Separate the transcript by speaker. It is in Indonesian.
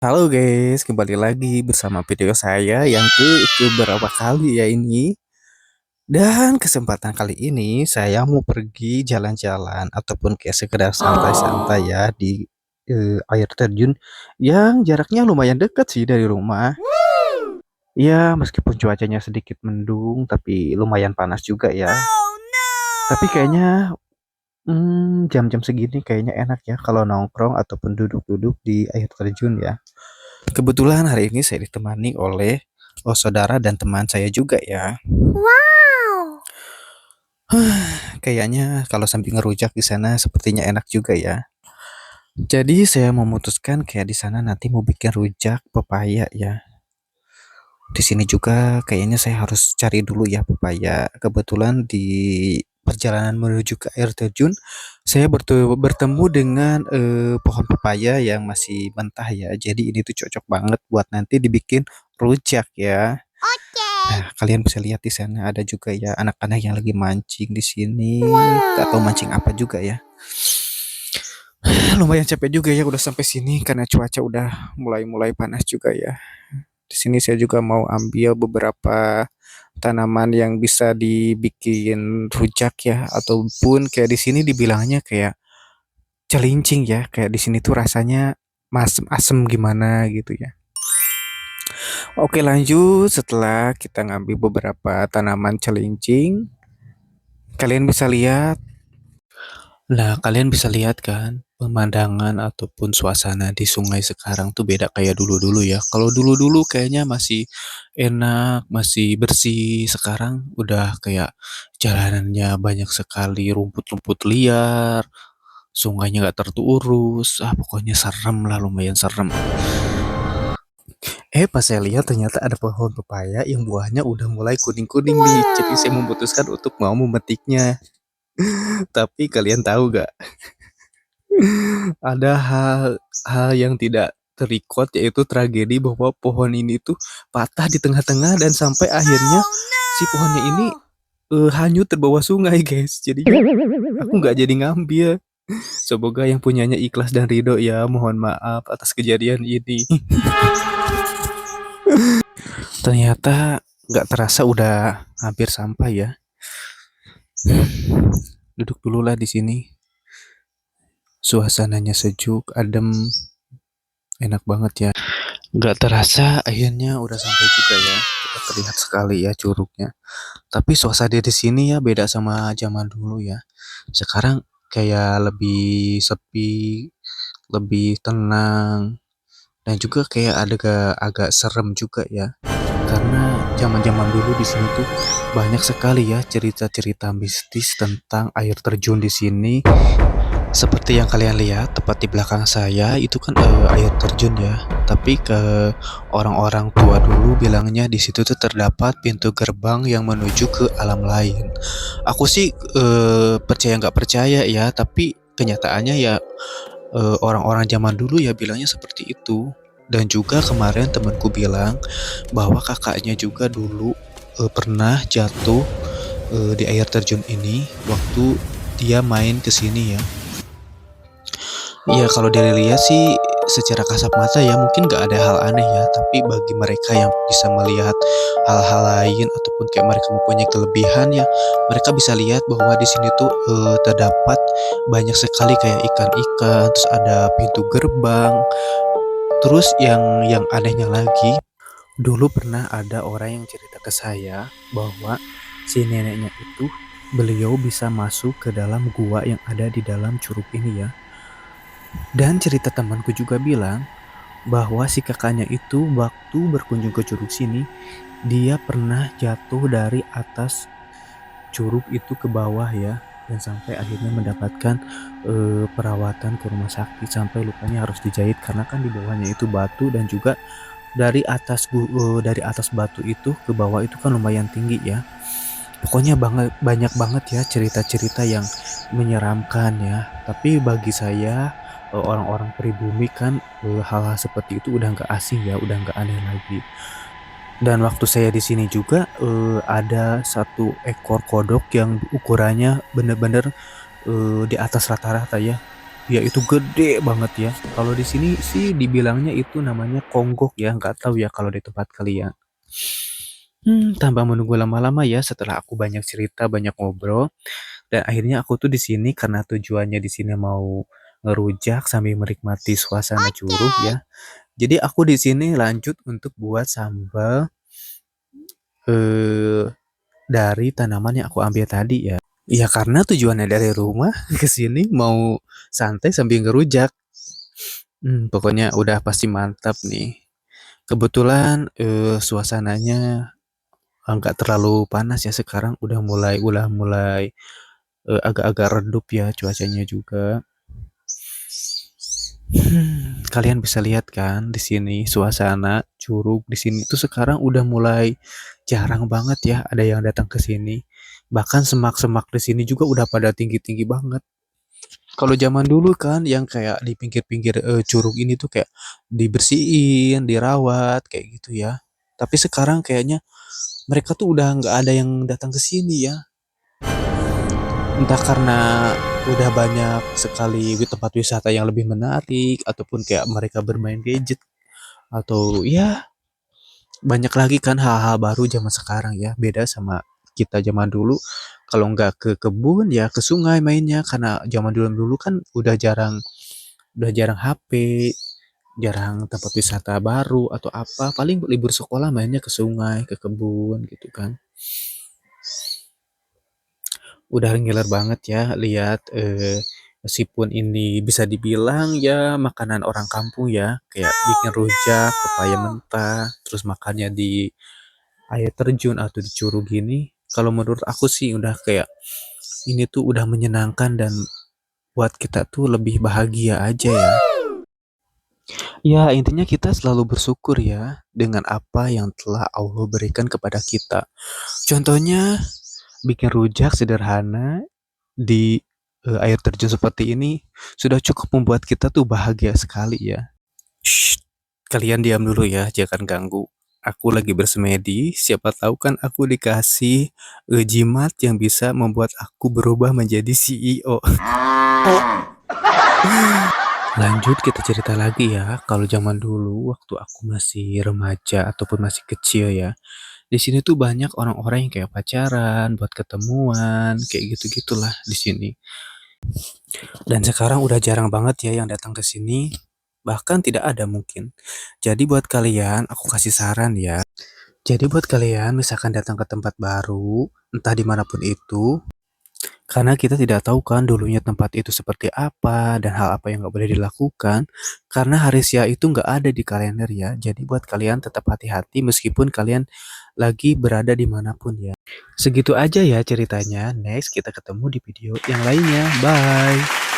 Speaker 1: Halo guys, kembali lagi bersama video saya yang keberapa kali ya ini. Dan kesempatan kali ini saya mau pergi jalan-jalan ataupun kayak sekedar santai-santai ya di air terjun yang jaraknya lumayan dekat sih dari rumah. Ya, meskipun cuacanya sedikit mendung tapi lumayan panas juga ya. Tapi kayaknya jam-jam segini kayaknya enak ya kalau nongkrong ataupun duduk-duduk di air terjun ya. Kebetulan hari ini saya ditemani oleh saudara dan teman saya juga ya.
Speaker 2: Wow.
Speaker 1: Kayaknya kalau sambil ngerujak di sana sepertinya enak juga ya. Jadi saya memutuskan kayak di sana nanti mau bikin rujak pepaya ya. Di sini juga kayaknya saya harus cari dulu ya pepaya. Kebetulan di perjalanan menuju ke air terjun, saya bertemu dengan pohon pepaya yang masih mentah ya. Jadi ini tuh cocok banget buat nanti dibikin rujak ya.
Speaker 2: Oke.
Speaker 1: Nah, kalian bisa lihat di sana ada juga ya anak-anak yang lagi mancing di sini. Gak tahu mancing
Speaker 2: Wow.
Speaker 1: apa juga ya. Lumayan capek juga ya udah sampai sini karena cuaca udah mulai-mulai panas juga ya. Di sini saya juga mau ambil beberapa tanaman yang bisa dibikin rujak ya ataupun kayak di sini dibilangnya kayak celincing ya. Kayak di sini tuh rasanya asem gimana gitu ya. Oke, lanjut setelah kita ngambil beberapa tanaman celincing, kalian bisa lihat. Nah, kalian bisa lihat kan pemandangan ataupun suasana di sungai sekarang tuh beda kayak dulu-dulu ya. Kalau dulu-dulu kayaknya masih enak, masih bersih. Sekarang udah kayak jalanannya banyak sekali rumput-rumput liar, sungainya nggak terurus. Ah, pokoknya serem lah, lumayan serem. Pas saya lihat ternyata ada pohon pepaya yang buahnya udah mulai kuning-kuning nih. Jadi saya
Speaker 2: Wow.
Speaker 1: memutuskan untuk mau memetiknya. Tapi kalian tahu gak? Ada hal yang tidak terrecord yaitu tragedi bahwa pohon ini tuh patah di tengah-tengah dan sampai akhirnya
Speaker 2: Oh
Speaker 1: si pohonnya ini
Speaker 2: no.
Speaker 1: hanyut terbawa sungai guys. Jadinya aku nggak jadi ngambil. Semoga yang punyanya ikhlas dan ridho ya. Mohon maaf atas kejadian ini. Ternyata nggak terasa udah hampir sampai ya. Duduk dulu lah di sini. Suasananya sejuk, adem, enak banget ya. Nggak terasa akhirnya udah sampai juga ya. Kita terlihat sekali ya curugnya. Tapi suasana di sini ya beda sama zaman dulu ya. Sekarang kayak lebih sepi, lebih tenang, dan juga kayak agak serem juga ya. Karena zaman-zaman dulu di sini tuh banyak sekali ya cerita-cerita mistis tentang air terjun di sini. Seperti yang kalian lihat, tepat di belakang saya itu kan air terjun ya. Tapi ke orang-orang tua dulu bilangnya di situ tuh terdapat pintu gerbang yang menuju ke alam lain. Aku sih percaya nggak percaya ya, tapi kenyataannya ya orang-orang zaman dulu ya bilangnya seperti itu. Dan juga kemarin temanku bilang bahwa kakaknya juga dulu pernah jatuh di air terjun ini waktu dia main ke sini ya. Iya, kalau dari lihat sih secara kasat mata ya mungkin nggak ada hal aneh ya, tapi bagi mereka yang bisa melihat hal-hal lain ataupun kayak mereka mempunyai kelebihan ya, mereka bisa lihat bahwa di sini tuh terdapat banyak sekali kayak ikan-ikan, terus ada pintu gerbang. Terus yang anehnya lagi, dulu pernah ada orang yang cerita ke saya bahwa si neneknya itu beliau bisa masuk ke dalam gua yang ada di dalam curug ini ya. Dan cerita temanku juga bilang bahwa si kakaknya itu waktu berkunjung ke curug sini, dia pernah jatuh dari atas curug itu ke bawah ya, dan sampai akhirnya mendapatkan perawatan ke rumah sakit sampai lukanya harus dijahit karena kan di bawahnya itu batu dan juga dari atas batu itu ke bawah itu kan lumayan tinggi ya. Pokoknya banyak banget ya cerita-cerita yang menyeramkan ya. Tapi bagi saya orang-orang pribumi kan hal-hal seperti itu udah nggak asing ya, udah nggak aneh lagi. Dan waktu saya di sini juga ada satu ekor kodok yang ukurannya bener-bener di atas rata-rata ya. Ya itu gede banget ya. Kalau di sini sih dibilangnya itu namanya konggok ya, nggak tahu ya kalau di tempat kalian. Tanpa menunggu lama-lama ya, setelah aku banyak cerita, banyak ngobrol, dan akhirnya aku tuh di sini karena tujuannya di sini mau ngerujak sambil menikmati suasana
Speaker 2: Oke.
Speaker 1: Curug ya. Jadi aku di sini lanjut untuk buat sambal eh dari tanaman yang aku ambil tadi ya. Ya karena tujuannya dari rumah ke sini mau santai sambil ngerujak. Pokoknya udah pasti mantap nih. Kebetulan suasananya nggak terlalu panas ya sekarang udah mulai agak-agak redup ya cuacanya juga. Kalian bisa lihat kan di sini suasana Curug di sini tuh sekarang udah mulai jarang banget ya ada yang datang ke sini. Bahkan semak-semak di sini juga udah pada tinggi-tinggi banget. Kalau zaman dulu kan yang kayak di pinggir-pinggir curug ini tuh kayak dibersihin, dirawat kayak gitu ya. Tapi sekarang kayaknya mereka tuh udah nggak ada yang datang ke sini ya. Entah karena udah banyak sekali tempat wisata yang lebih menarik ataupun kayak mereka bermain gadget atau ya banyak lagi kan hal-hal baru zaman sekarang ya. Beda sama kita zaman dulu kalau nggak ke kebun ya ke sungai mainnya karena zaman dulu kan udah jarang HP, jarang tempat wisata baru atau apa. Paling libur sekolah mainnya ke sungai, ke kebun gitu kan. Udah ngiler banget ya lihat meskipun ini bisa dibilang ya makanan orang kampung ya, kayak bikin rujak, pepaya mentah, terus makannya di air terjun atau di curug gini. Kalau menurut aku sih udah kayak ini tuh udah menyenangkan dan buat kita tuh lebih bahagia aja ya. Ya, intinya kita selalu bersyukur ya dengan apa yang telah Allah berikan kepada kita. Contohnya bikin rujak sederhana di air terjun seperti ini sudah cukup membuat kita tuh bahagia sekali ya. Shh, kalian diam dulu ya, jangan ganggu. Aku lagi bersemedi, siapa tahu kan aku dikasih jimat yang bisa membuat aku berubah menjadi CEO. Lanjut kita cerita lagi ya, kalau zaman dulu waktu aku masih remaja ataupun masih kecil ya. Di sini tuh banyak orang-orang yang kayak pacaran, buat ketemuan, kayak gitu-gitulah di sini. Dan sekarang udah jarang banget ya yang datang ke sini, bahkan tidak ada mungkin. Jadi buat kalian, aku kasih saran ya. Jadi buat kalian misalkan datang ke tempat baru, entah dimanapun itu, karena kita tidak tahu kan dulunya tempat itu seperti apa dan hal apa yang nggak boleh dilakukan. Karena hari sia itu nggak ada di kalender ya. Jadi buat kalian tetap hati-hati meskipun kalian lagi berada dimanapun ya. Segitu aja ya ceritanya. Next kita ketemu di video yang lainnya. Bye.